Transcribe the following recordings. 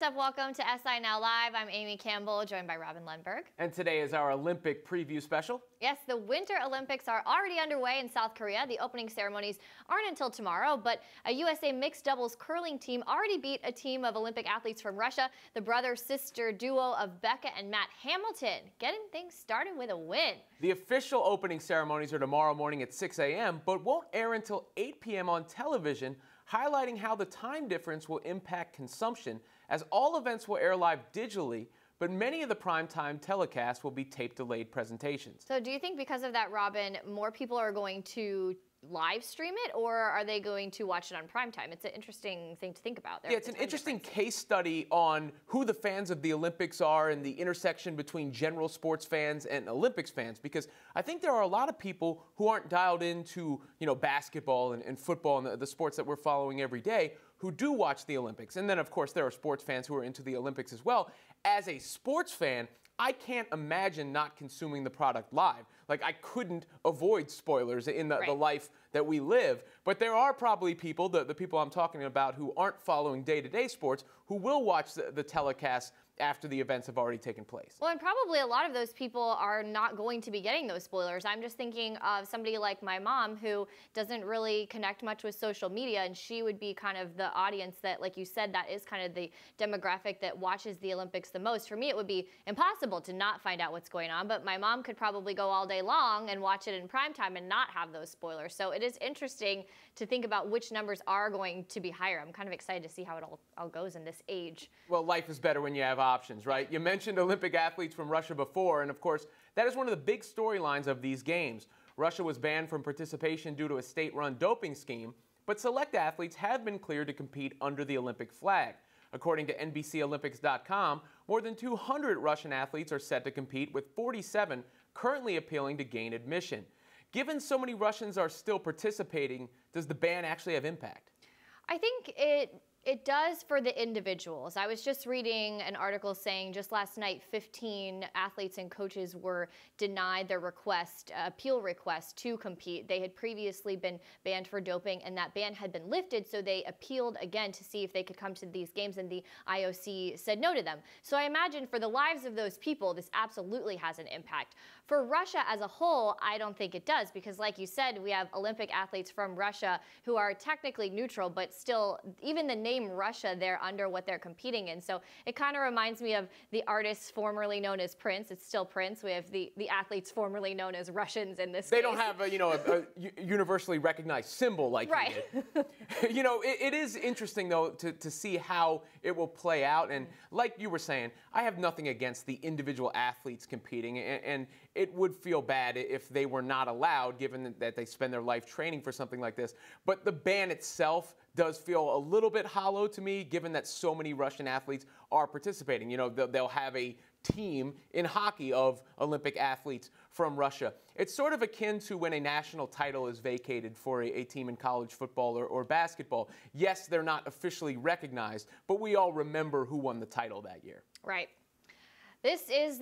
What's up? Welcome to SI Now Live. I'm Amy Campbell, joined by Robin Lundberg. And today is our Olympic preview special. Yes, the Winter Olympics are already underway in South Korea. The opening ceremonies aren't until tomorrow, but a USA mixed doubles curling team already beat a team of Olympic athletes from Russia, the brother-sister duo of Becca and Matt Hamilton, getting things started with a win. The official opening ceremonies are tomorrow morning at 6 a.m., but won't air until 8 p.m. on television, highlighting how the time difference will impact consumption, as all events will air live digitally, but many of the primetime telecasts will be tape-delayed presentations. So do you think because of that, Robin, more people are going to live stream it, or are they going to watch it on primetime? It's an interesting thing to think about. Yeah, it's an interesting case study on who the fans of the Olympics are and the intersection between general sports fans and Olympics fans, because I think there are a lot of people who aren't dialed into, basketball and football and the sports that we're following every day, who do watch the Olympics. And then, of course, there are sports fans who are into the Olympics as well. As a sports fan, I can't imagine not consuming the product live. Like, I couldn't avoid spoilers in the life that we live. But there are probably people, the people I'm talking about, who aren't following day-to-day sports, who will watch the telecast after the events have already taken place. Well, and probably a lot of those people are not going to be getting those spoilers. I'm just thinking of somebody like my mom who doesn't really connect much with social media, and she would be kind of the audience that, like you said, that is kind of the demographic that watches the Olympics the most. For me, it would be impossible to not find out what's going on, but my mom could probably go all day long and watch it in primetime and not have those spoilers. So it is interesting to think about which numbers are going to be higher. I'm kind of excited to see how it all goes in this age. Well, life is better when you have options, right? You mentioned Olympic athletes from Russia before, and of course, that is one of the big storylines of these games. Russia was banned from participation due to a state-run doping scheme, but select athletes have been cleared to compete under the Olympic flag. According to NBCOlympics.com, more than 200 Russian athletes are set to compete, with 47 currently appealing to gain admission. Given so many Russians are still participating, does the ban actually have impact? I think it does for the individuals. I was just reading an article saying just last night 15 athletes and coaches were denied their appeal request to compete. They had previously been banned for doping, and that ban had been lifted, so they appealed again to see if they could come to these games, and the IOC said no to them. So I imagine for the lives of those people, this absolutely has an impact. For Russia as a whole, I don't think it does, because like you said, we have Olympic athletes from Russia who are technically neutral, but still, even the name Russia, they're under what they're competing in. So it kind of reminds me of the artists formerly known as Prince. It's still Prince. We have the athletes formerly known as Russians in this case. They don't have a universally recognized symbol like right. we did. It is interesting, though, to see how it will play out. And like you were saying, I have nothing against the individual athletes competing, and it would feel bad if they were not allowed, given that they spend their life training for something like this. But the ban itself does feel a little bit hollow to me, given that so many Russian athletes are participating. They'll have a team in hockey of Olympic athletes from Russia. It's sort of akin to when a national title is vacated for a team in college football or basketball. Yes, they're not officially recognized, but we all remember who won the title that year. Right. This is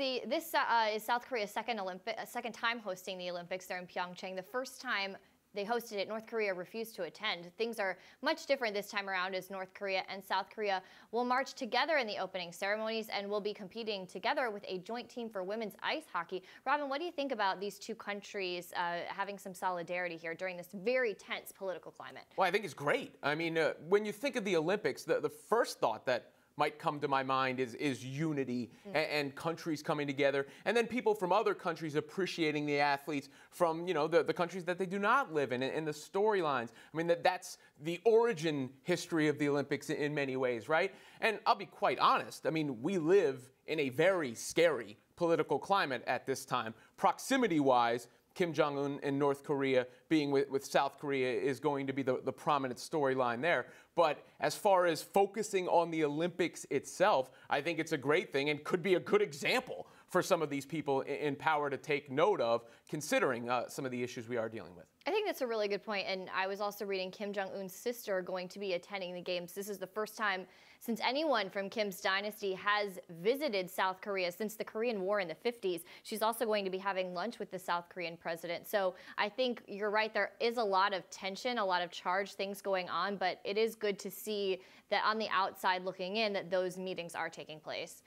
South Korea's second time hosting the Olympics. They're in Pyeongchang. The first time they hosted it, North Korea refused to attend. Things are much different this time around, as North Korea and South Korea will march together in the opening ceremonies and will be competing together with a joint team for women's ice hockey. Robin, what do you think about these two countries having some solidarity here during this very tense political climate? Well, I think it's great. I mean, when you think of the Olympics, the first thought that might come to my mind is unity and countries coming together, and then people from other countries appreciating the athletes from the countries that they do not live in, and the storylines. I mean, that's the origin history of the Olympics in many ways, right? And I'll be quite honest, I mean, we live in a very scary political climate at this time. Proximity-wise, Kim Jong-un in North Korea being with South Korea is going to be the prominent storyline there. But as far as focusing on the Olympics itself, I think it's a great thing and could be a good example for some of these people in power to take note of, considering some of the issues we are dealing with. I think that's a really good point, and I was also reading Kim Jong-un's sister going to be attending the games. This is the first time since anyone from Kim's dynasty has visited South Korea since the Korean War in the 50s. She's also going to be having lunch with the South Korean president. So I think you're right, there is a lot of tension, a lot of charged things going on, but it is good good to see that on the outside looking in that those meetings are taking place.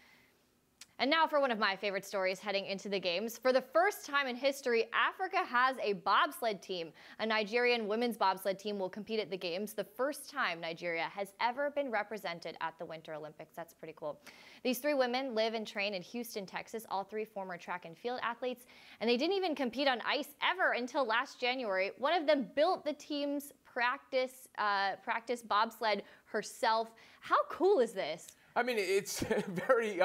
And now for one of my favorite stories heading into the games. For the first time in history, Africa has a bobsled team. A Nigerian women's bobsled team will compete at the games, the first time Nigeria has ever been represented at the Winter Olympics. That's pretty cool. These 3 women live and train in Houston, Texas, all 3 former track and field athletes, and they didn't even compete on ice ever until last January. One of them built the team's practice bobsled herself. How cool is this? I mean, it's very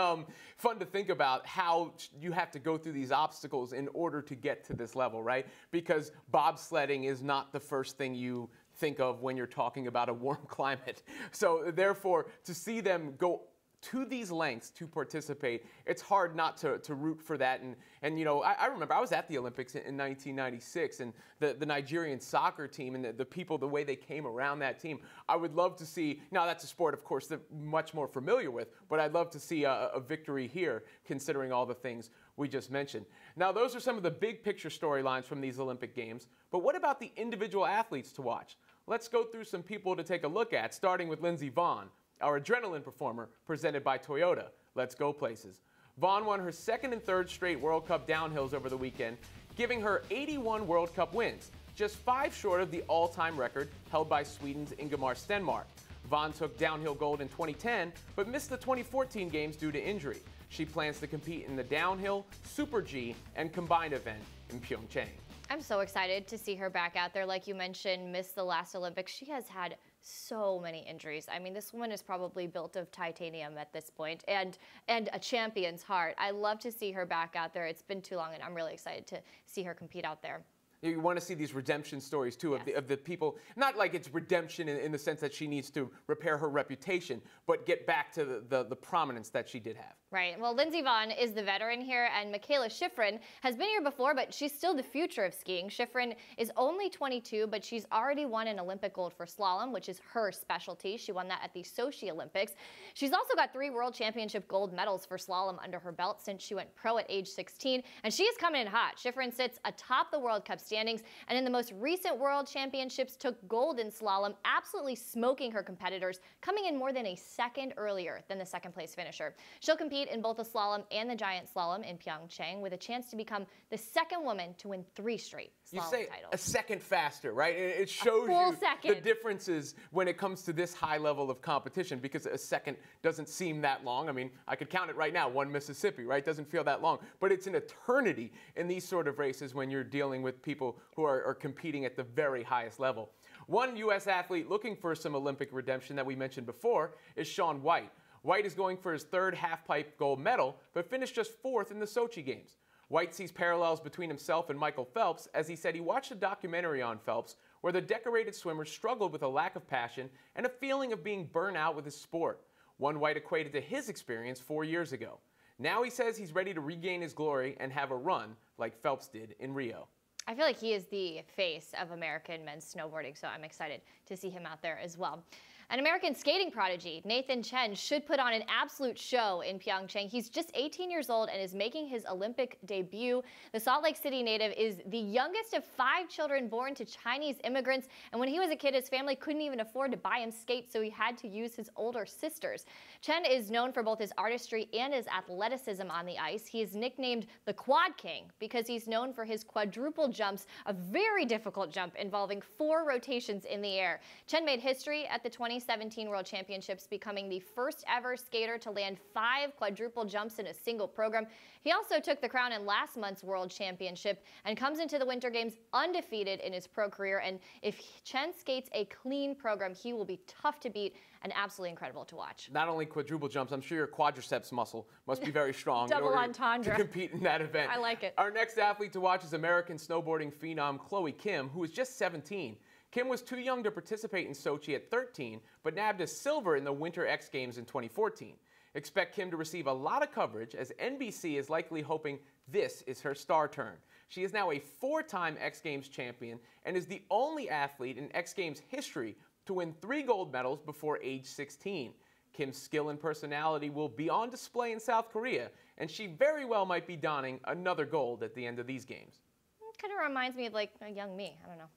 fun to think about how you have to go through these obstacles in order to get to this level, right? Because bobsledding is not the first thing you think of when you're talking about a warm climate. So therefore, to see them go to these lengths to participate, it's hard not to root for that. And you know, I remember I was at the Olympics in 1996, and the Nigerian soccer team and the people, the way they came around that team, I would love to see. Now that's a sport, of course, that I'm much more familiar with, but I'd love to see a victory here, considering all the things we just mentioned. Now those are some of the big picture storylines from these Olympic Games, but what about the individual athletes to watch? Let's go through some people to take a look at, starting with Lindsey Vonn, our adrenaline performer, presented by Toyota. Let's go places. Vonn won her 2nd and 3rd straight World Cup downhills over the weekend, giving her 81 World Cup wins, just 5 short of the all-time record held by Sweden's Ingemar Stenmark. Vonn took downhill gold in 2010, but missed the 2014 games due to injury. She plans to compete in the downhill, Super G, and combined event in Pyeongchang. I'm so excited to see her back out there. Like you mentioned, missed the last Olympics. She has had so many injuries. I mean, this woman is probably built of titanium at this point, and a champion's heart. I love to see her back out there. It's been too long, and I'm really excited to see her compete out there. You want to see these redemption stories, too, of the people, not like it's redemption in the sense that she needs to repair her reputation, but get back to the prominence that she did have. Right. Well, Lindsey Vonn is the veteran here, and Michaela Schifrin has been here before, but she's still the future of skiing. Schifrin is only 22, but she's already won an Olympic gold for slalom, which is her specialty. She won that at the Sochi Olympics. She's also got 3 World Championship gold medals for slalom under her belt since she went pro at age 16, and she is coming in hot. Schifrin sits atop the World Cup standings, and in the most recent World Championships took gold in slalom, absolutely smoking her competitors, coming in more than a second earlier than the 2nd place finisher. She'll compete in both the slalom and the giant slalom in Pyeongchang, with a chance to become the 2nd woman to win 3 straight slalom titles. You say a second faster, right? It shows you the differences when it comes to this high level of competition, because a second doesn't seem that long. I mean, I could count it right now, 1 Mississippi, right? Doesn't feel that long, but it's an eternity in these sort of races when you're dealing with people who are competing at the very highest level. One U.S. athlete looking for some Olympic redemption that we mentioned before is Shaun White. White is going for his 3rd halfpipe gold medal, but finished just 4th in the Sochi Games. White sees parallels between himself and Michael Phelps, as he said he watched a documentary on Phelps where the decorated swimmer struggled with a lack of passion and a feeling of being burnt out with his sport, one White equated to his experience 4 years ago. Now he says he's ready to regain his glory and have a run like Phelps did in Rio. I feel like he is the face of American men's snowboarding, so I'm excited to see him out there as well. An American skating prodigy, Nathan Chen, should put on an absolute show in Pyeongchang. He's just 18 years old and is making his Olympic debut. The Salt Lake City native is the youngest of 5 children born to Chinese immigrants, and when he was a kid, his family couldn't even afford to buy him skates, so he had to use his older sisters. Chen is known for both his artistry and his athleticism on the ice. He is nicknamed the Quad King because he's known for his quadruple jumps, a very difficult jump involving 4 rotations in the air. Chen made history at the 2017 World Championships, becoming the first ever skater to land 5 quadruple jumps in a single program. He also took the crown in last month's World Championship and comes into the Winter Games undefeated in his pro career. And if Chen skates a clean program, he will be tough to beat and absolutely incredible to watch. Not only quadruple jumps, I'm sure your quadriceps muscle must be very strong Double in order entendre. to compete in that event. I like it. Our next athlete to watch is American snowboarding phenom Chloe Kim, who is just 17. Kim was too young to participate in Sochi at 13, but nabbed a silver in the Winter X Games in 2014. Expect Kim to receive a lot of coverage, as NBC is likely hoping this is her star turn. She is now a 4-time X Games champion and is the only athlete in X Games history to win 3 gold medals before age 16. Kim's skill and personality will be on display in South Korea, and she very well might be donning another gold at the end of these games. It kind of reminds me of like a young me. I don't know.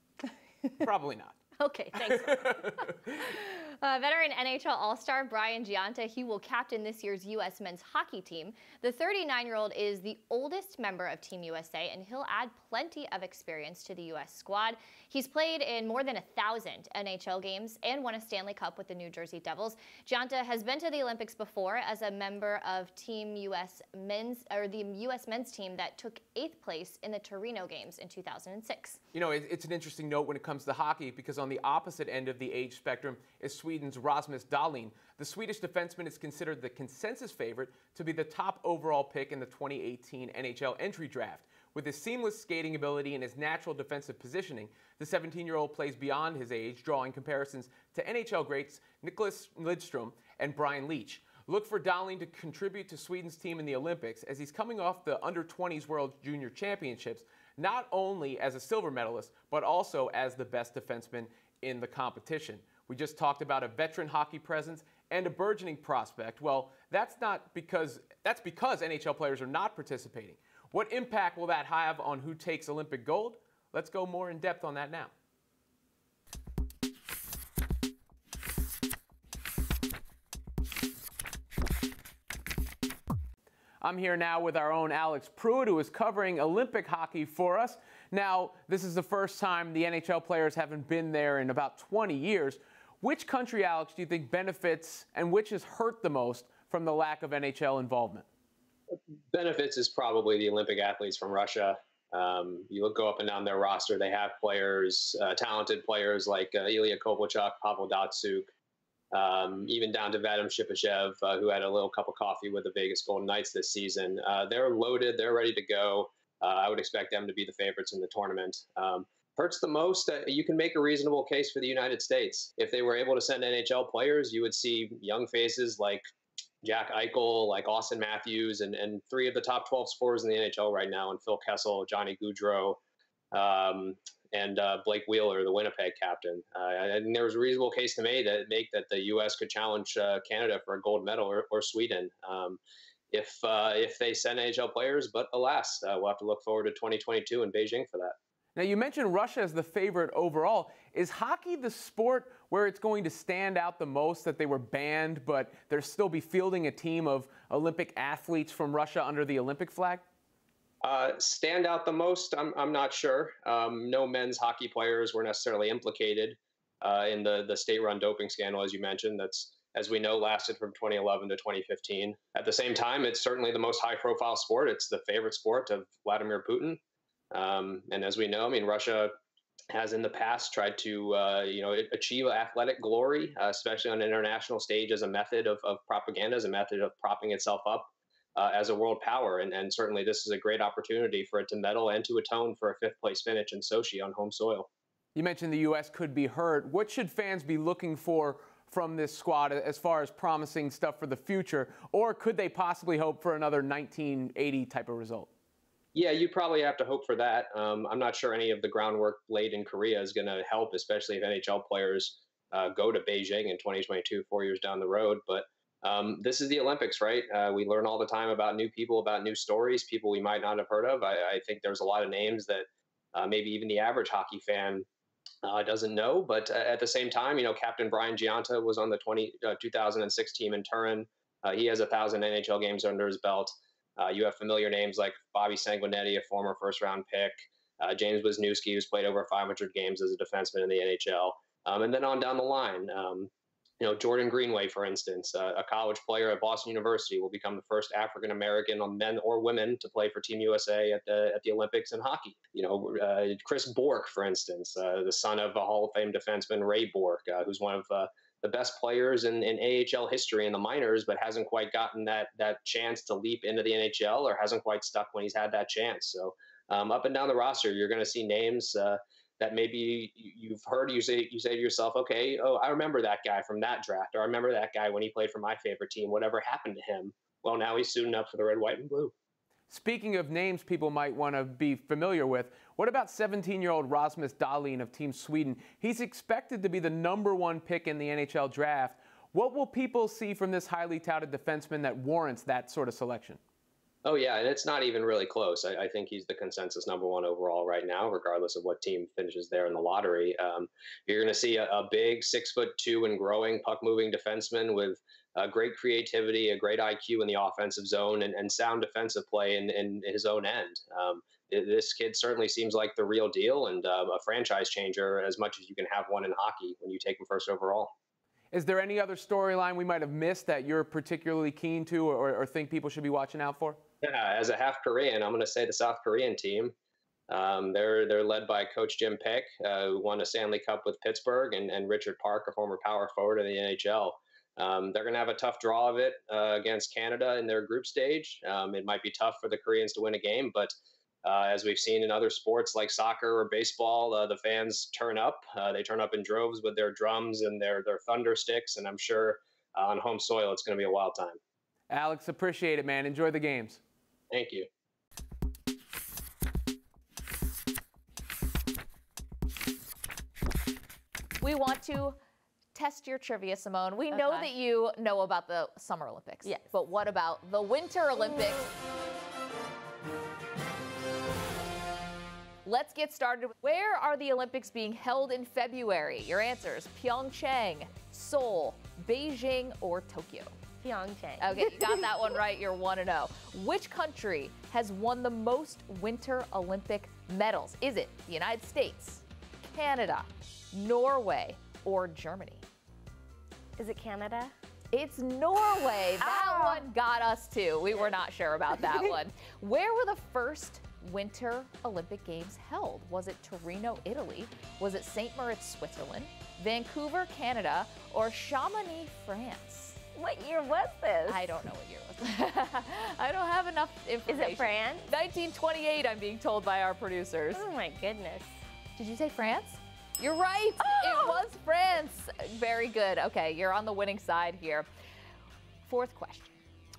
Probably not. Okay, thanks. Veteran NHL All-Star Brian Gionta, he will captain this year's U.S. men's hockey team. The 39-year-old is the oldest member of Team USA, and he'll add plenty of experience to the U.S. squad. He's played in more than 1,000 NHL games and won a Stanley Cup with the New Jersey Devils. Gionta has been to the Olympics before as a member of Team U.S. men's, or the U.S. men's team that took 8th place in the Torino Games in 2006. You know, it's an interesting note when it comes to hockey, because on the opposite end of the age spectrum is Sweden's Rasmus Dahlin. The Swedish defenseman is considered the consensus favorite to be the top overall pick in the 2018 NHL entry draft. With his seamless skating ability and his natural defensive positioning, the 17-year-old plays beyond his age, drawing comparisons to NHL greats Nicklas Lidstrom and Brian Leetch. Look for Dahlin to contribute to Sweden's team in the Olympics, as he's coming off the Under-20s World Junior Championships, not only as a silver medalist, but also as the best defenseman in the competition. We just talked about a veteran hockey presence and a burgeoning prospect. Well, that's because NHL players are not participating. What impact will that have on who takes Olympic gold? Let's go more in depth on that now. I'm here now with our own Alex Pruitt, who is covering Olympic hockey for us. Now, this is the first time the NHL players haven't been there in about 20 years. Which country, Alex, do you think benefits and which is hurt the most from the lack of NHL involvement? Benefits is probably the Olympic athletes from Russia. You go up and down their roster, they have players, talented players like Ilya Kovalchuk, Pavel Datsyuk, even down to Vadim Shipachyov, who had a little cup of coffee with the Vegas Golden Knights this season. They're loaded. They're ready to go. I would expect them to be the favorites in the tournament. Hurts the most, you can make a reasonable case for the United States. If they were able to send NHL players, you would see young faces like Jack Eichel, like Austin Matthews, and 3 of the top 12 scorers in the NHL right now, and Phil Kessel, Johnny Gaudreau, and Blake Wheeler, the Winnipeg captain. And there was a reasonable case to make that the U.S. could challenge Canada for a gold medal, or Sweden, if they send NHL players. But alas, we'll have to look forward to 2022 in Beijing for that. Now, you mentioned Russia as the favorite overall. Is hockey the sport where it's going to stand out the most, that they were banned, but they'll still be fielding a team of Olympic athletes from Russia under the Olympic flag? Stand out the most, I'm not sure. No men's hockey players were necessarily implicated in the state-run doping scandal, as you mentioned. That's, as we know, lasted from 2011 to 2015. At the same time, it's certainly the most high-profile sport. It's the favorite sport of Vladimir Putin. And as we know, I mean, Russia has in the past tried to, achieve athletic glory, especially on an international stage, as a method of propaganda, as a method of propping itself up as a world power. And certainly this is a great opportunity for it to medal and to atone for a 5th place finish in Sochi on home soil. You mentioned the U.S. could be hurt. What should fans be looking for from this squad as far as promising stuff for the future? Or could they possibly hope for another 1980 type of result? Yeah, you probably have to hope for that. I'm not sure any of the groundwork laid in Korea is going to help, especially if NHL players go to Beijing in 2022, 4 years down the road. But this is the Olympics, right? We learn all the time about new people, about new stories, people we might not have heard of. I think there's a lot of names that maybe even the average hockey fan doesn't know. But at the same time, Captain Brian Gionta was on the 2006 team in Turin. He has 1,000 NHL games under his belt. You have familiar names like Bobby Sanguinetti, a former first-round pick, James Wisniewski, who's played over 500 games as a defenseman in the NHL, and then on down the line. Jordan Greenway, for instance, a college player at Boston University, will become the first African-American, men or women, to play for Team USA at the Olympics in hockey. Chris Bourque, for instance, the son of a Hall of Fame defenseman, Ray Bourque, who's one of the best players in AHL history in the minors, but hasn't quite gotten that chance to leap into the NHL, or hasn't quite stuck when he's had that chance. So up and down the roster, you're going to see names that maybe you've heard. You say to yourself, okay, I remember that guy from that draft, or I remember that guy when he played for my favorite team. Whatever happened to him? Well, now he's suiting up for the red, white, and blue. Speaking of names people might want to be familiar with, what about 17-year-old Rasmus Dahlin of Team Sweden? He's expected to be the #1 pick in the NHL draft. What will people see from this highly touted defenseman that warrants that sort of selection? Oh yeah, and it's not even really close. I think he's the consensus number one overall right now, regardless of what team finishes there in the lottery. You're going to see a big 6'2" and growing puck moving defenseman with great creativity, a great IQ in the offensive zone, and sound defensive play in his own end. This kid certainly seems like the real deal and a franchise changer as much as you can have one in hockey when you take him first overall. Is there any other storyline we might have missed that you're particularly keen to or think people should be watching out for? Yeah, as a half Korean, I'm going to say the South Korean team. They're led by Coach Jim Peck, who won a Stanley Cup with Pittsburgh, and Richard Park, a former power forward in the NHL. They're going to have a tough draw of it against Canada in their group stage. It might be tough for the Koreans to win a game, but as we've seen in other sports like soccer or baseball, the fans turn up. They turn up in droves with their drums and their thunder sticks, and I'm sure on home soil it's going to be a wild time. Alex, appreciate it, man. Enjoy the games. Thank you. We want to test your trivia, Simone. We know Okay. that you know about the Summer Olympics. Yes. But what about the Winter Olympics? Let's get started. Where are the Olympics being held in February? Your answers: Pyeongchang, Seoul, Beijing, or Tokyo. Pyeongchang. Okay, you got that one right. You're 1-0. Which country has won the most Winter Olympic medals? Is it the United States, Canada, Norway, or Germany? Is it Canada? It's Norway. That one got us too. We were not sure about that one. Where were the first Winter Olympic Games held? Was it Torino, Italy? Was it St. Moritz, Switzerland? Vancouver, Canada? Or Chamonix, France? What year was this? I don't know what year it was. I don't have enough information. Is it France? 1928, I'm being told by our producers. Oh my goodness. Did you say France? You're right. Oh! It was France. Very good. Okay, you're on the winning side here. Fourth question.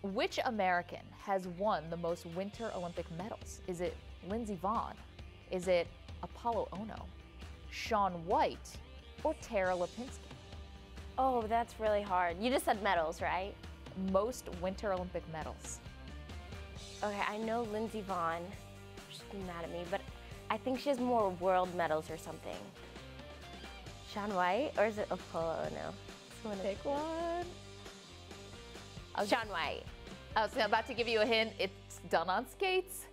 Which American has won the most Winter Olympic medals? Is it Lindsey Vonn? Is it Apollo Ono? Shaun White? Or Tara Lipinski? Oh, that's really hard. You just said medals, right? Most Winter Olympic medals. Okay, I know Lindsey Vonn. She's mad at me, but I think she has more world medals or something. Shaun White, or is it Apollo? No. Pick one. Shaun White. I was about to give you a hint. It's done on skates.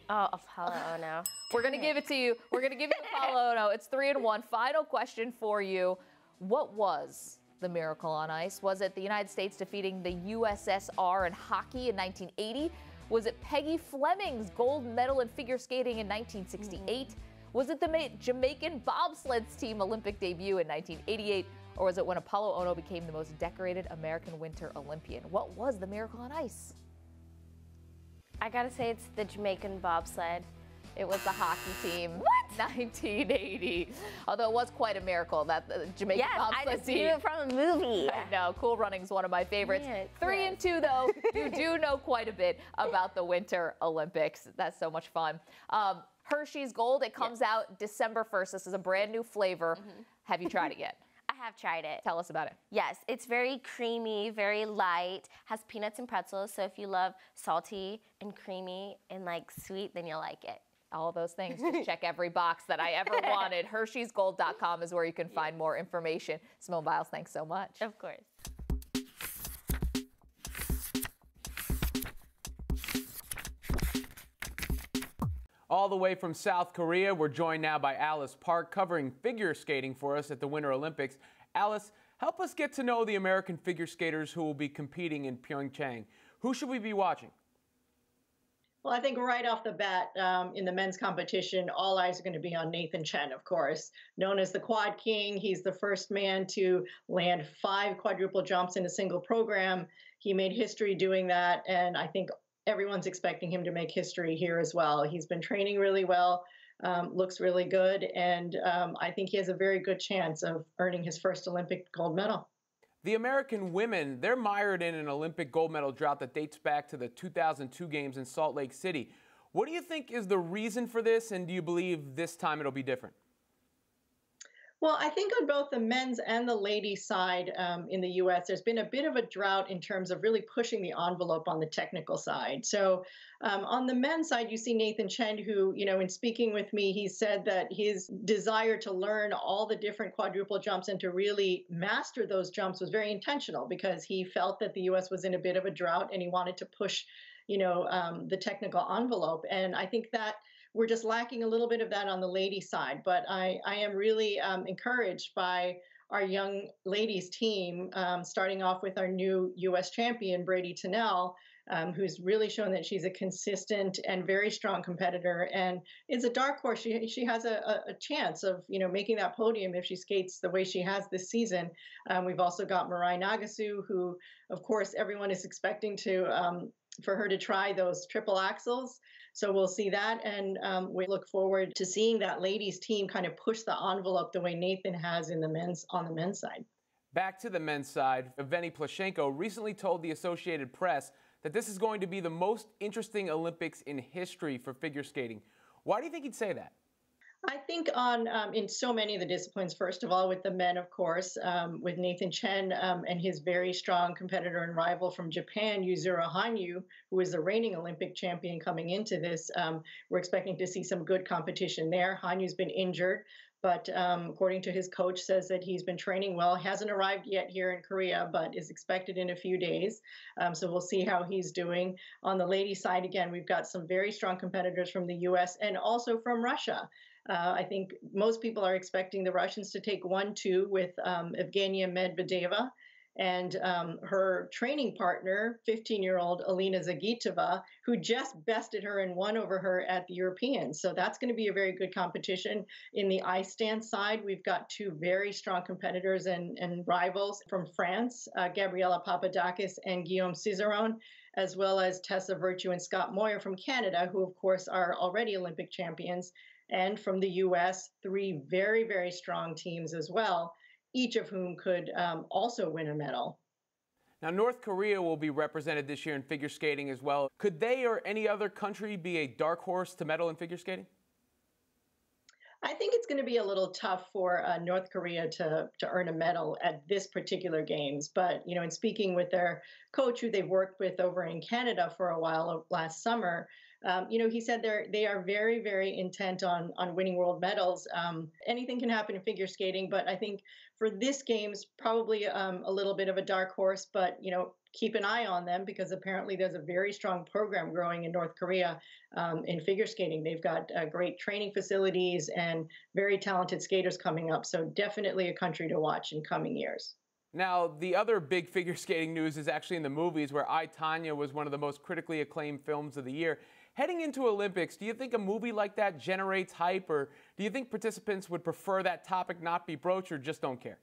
Oh, Apollo. Oh no. We're gonna give it to you. We're gonna give you Apollo. No, it's 3-1. Final question for you. What was the miracle on ice? Was it the United States defeating the USSR in hockey in 1980? Was it Peggy Fleming's gold medal in figure skating in 1968? Was it the Jamaican bobsleds team Olympic debut in 1988? Or was it when Apollo Ono became the most decorated American Winter Olympian? What was the miracle on ice? I gotta say it's the Jamaican bobsled. It was the hockey team. What? 1980. Although it was quite a miracle that the Jamaican Yes, I bobsled just knew team. it from a movie. I know, Cool Running's one of my favorites. Yeah, it's 3-2 though. You do know quite a bit about the Winter Olympics. That's so much fun. Hershey's Gold, it comes out December 1st. This is a brand new flavor. Have you tried it yet? I have tried it. Tell us about it. Yes, it's very creamy, very light, has peanuts and pretzels. So if you love salty and creamy and like sweet, then you'll like it. All those things, just check every box that I ever wanted. Hershey'sGold.com is where you can find more information. Simone Biles, thanks so much. Of course. All the way from South Korea, we're joined now by Alice Park covering figure skating for us at the Winter Olympics. Alice, help us get to know the American figure skaters who will be competing in Pyeongchang. Who should we be watching? Well, I think right off the bat, in the men's competition, all eyes are going to be on Nathan Chen, of course. Known as the Quad King, he's the first man to land 5 quadruple jumps in a single program. He made history doing that, and I think everyone's expecting him to make history here as well. He's been training really well, looks really good, and I think he has a very good chance of earning his first Olympic gold medal. The American women, they're mired in an Olympic gold medal drought that dates back to the 2002 games in Salt Lake City. What do you think is the reason for this, and do you believe this time it'll be different? Well, I think on both the men's and the ladies' side in the U.S., there's been a bit of a drought in terms of really pushing the envelope on the technical side. So on the men's side, you see Nathan Chen, who, in speaking with me, he said that his desire to learn all the different quadruple jumps and to really master those jumps was very intentional because he felt that the U.S. was in a bit of a drought and he wanted to push, the technical envelope. And I think that we're just lacking a little bit of that on the ladies' side. But I am really encouraged by our young ladies team, starting off with our new U.S. champion, Brady Tennell, who's really shown that she's a consistent and very strong competitor. And it's a dark horse. She has a chance of, making that podium if she skates the way she has this season. We've also got Mirai Nagasu, who, of course, everyone is expecting for her to try those triple axels. So we'll see that, and we look forward to seeing that ladies team kind of push the envelope the way Nathan has on the men's side. Back to the men's side, Evgeny Plashenko recently told the Associated Press that this is going to be the most interesting Olympics in history for figure skating. Why do you think he'd say that? I think in so many of the disciplines, first of all, with the men, of course, with Nathan Chen and his very strong competitor and rival from Japan, Yuzuru Hanyu, who is the reigning Olympic champion coming into this. We're expecting to see some good competition there. Hanyu's been injured, but according to his coach, says that he's been training well. Hasn't arrived yet here in Korea, but is expected in a few days. So we'll see how he's doing. On the ladies' side, again, we've got some very strong competitors from the U.S. and also from Russia. I think most people are expecting the Russians to take 1-2 with Evgenia Medvedeva and her training partner, 15-year-old Alina Zagitova, who just bested her and won over her at the Europeans. So that's going to be a very good competition. In the ice dance side, we've got two very strong competitors and rivals from France, Gabriela Papadakis and Guillaume Cizeron, as well as Tessa Virtue and Scott Moyer from Canada, who, of course, are already Olympic champions. And from the U.S., three very, very strong teams as well, each of whom could also win a medal. Now, North Korea will be represented this year in figure skating as well. Could they or any other country be a dark horse to medal in figure skating? I think it's going to be a little tough for North Korea to earn a medal at this particular games. But, in speaking with their coach, who they've worked with over in Canada for a while last summer, he said they are very, very intent on winning world medals. Anything can happen in figure skating, but I think for this game's probably a little bit of a dark horse, but, keep an eye on them because apparently there's a very strong program growing in North Korea in figure skating. They've got great training facilities and very talented skaters coming up. So definitely a country to watch in coming years. Now, the other big figure skating news is actually in the movies, where I, Tonya was one of the most critically acclaimed films of the year. Heading into Olympics, do you think a movie like that generates hype, or do you think participants would prefer that topic not be broached or just don't care?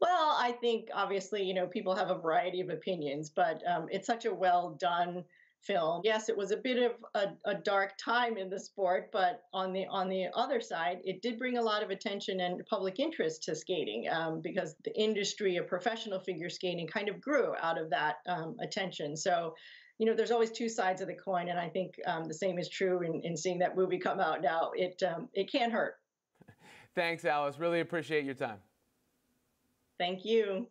Well, I think obviously, people have a variety of opinions, but it's such a well done film. Yes, it was a bit of a dark time in the sport, but on the other side, it did bring a lot of attention and public interest to skating because the industry of professional figure skating kind of grew out of that attention. So, there's always two sides of the coin, and I think the same is true in seeing that movie come out now. It can't hurt. Thanks, Alice. Really appreciate your time. Thank you.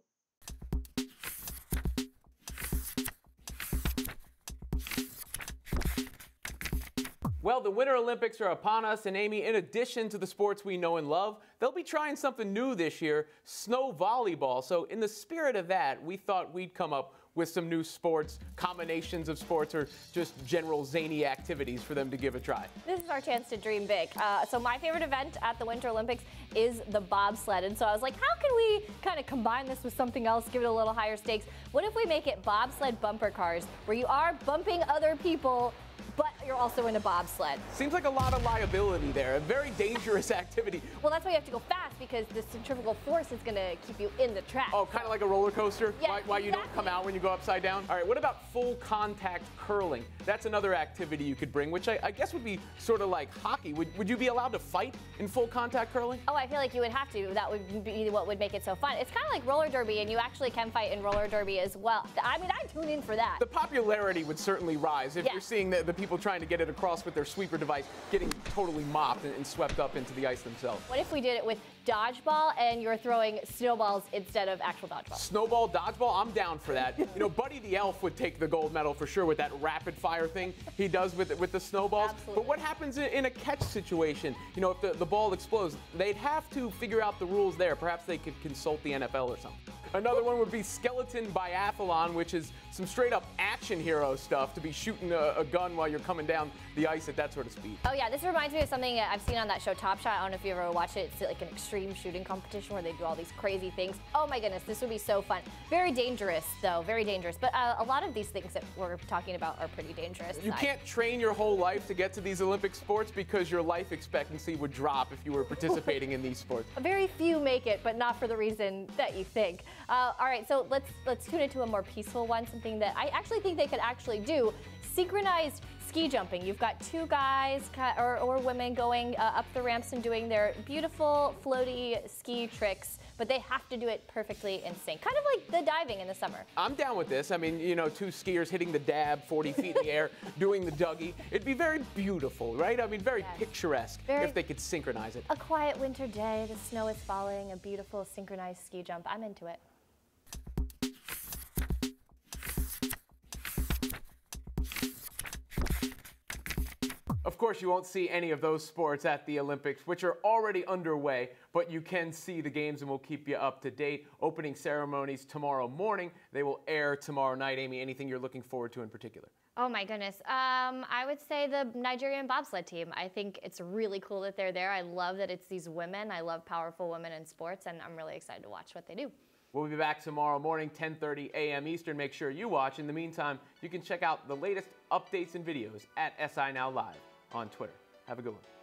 Well, the Winter Olympics are upon us, and Amy, in addition to the sports we know and love, they'll be trying something new this year, snow volleyball. So in the spirit of that, we thought we'd come up with some new sports, combinations of sports, or just general zany activities for them to give a try. This is our chance to dream big. So my favorite event at the Winter Olympics is the bobsled. And so I was like, how can we kind of combine this with something else, give it a little higher stakes? What if we make it bobsled bumper cars, where you are bumping other people, but you're also in a bobsled? Seems like a lot of liability there, a very dangerous activity. Well, that's why you have to go fast, because the centrifugal force is going to keep you in the track. Oh, kind of like a roller coaster? Yeah, Why you don't come out when you go upside down? All right, what about full contact curling? That's another activity you could bring, which I guess would be sort of like hockey. Would you be allowed to fight in full contact curling? Oh, I feel like you would have to. That would be what would make it so fun. It's kind of like roller derby, and you actually can fight in roller derby as well. I mean, I'd tune in for that. The popularity would certainly rise if you're seeing the people trying to get it across with their sweeper device getting totally mopped and swept up into the ice themselves. What if we did it with dodgeball and you're throwing snowballs instead of actual dodgeball? Snowball, dodgeball, I'm down for that. You know, Buddy the Elf would take the gold medal for sure with that rapid fire thing he does with the snowballs. Absolutely. But what happens in a catch situation? You know, if the ball explodes, they'd have to figure out the rules there. Perhaps they could consult the NFL or something. Another one would be skeleton biathlon, which is some straight up action hero stuff, to be shooting a gun while you're coming down the ice at that sort of speed. Oh yeah, this reminds me of something I've seen on that show Top Shot. I don't know if you ever watched it. It's like an extreme shooting competition where they do all these crazy things. Oh my goodness, this would be so fun. Very dangerous though, very dangerous. But a lot of these things that we're talking about are pretty dangerous. You can't train your whole life to get to these Olympic sports because your life expectancy would drop if you were participating in these sports. Very few make it, but not for the reason that you think. All right, so let's tune into a more peaceful one, something that I actually think they could actually do. Synchronized ski jumping. You've got two guys or women going up the ramps and doing their beautiful floaty ski tricks, but they have to do it perfectly in sync. Kind of like the diving in the summer. I'm down with this. I mean, you know, two skiers hitting the dab 40 feet in the air, doing the Dougie. It'd be very beautiful, right? I mean, very picturesque if they could synchronize it. A quiet winter day, the snow is falling, a beautiful synchronized ski jump. I'm into it. Of course, you won't see any of those sports at the Olympics, which are already underway, but you can see the games and we'll keep you up to date. Opening ceremonies tomorrow morning. They will air tomorrow night. Amy, anything you're looking forward to in particular? Oh my goodness. I would say the Nigerian bobsled team. I think it's really cool that they're there. I love that it's these women. I love powerful women in sports, and I'm really excited to watch what they do. We'll be back tomorrow morning, 10:30 a.m. Eastern. Make sure you watch. In the meantime, you can check out the latest updates and videos at SI Now Live on Twitter. Have a good one.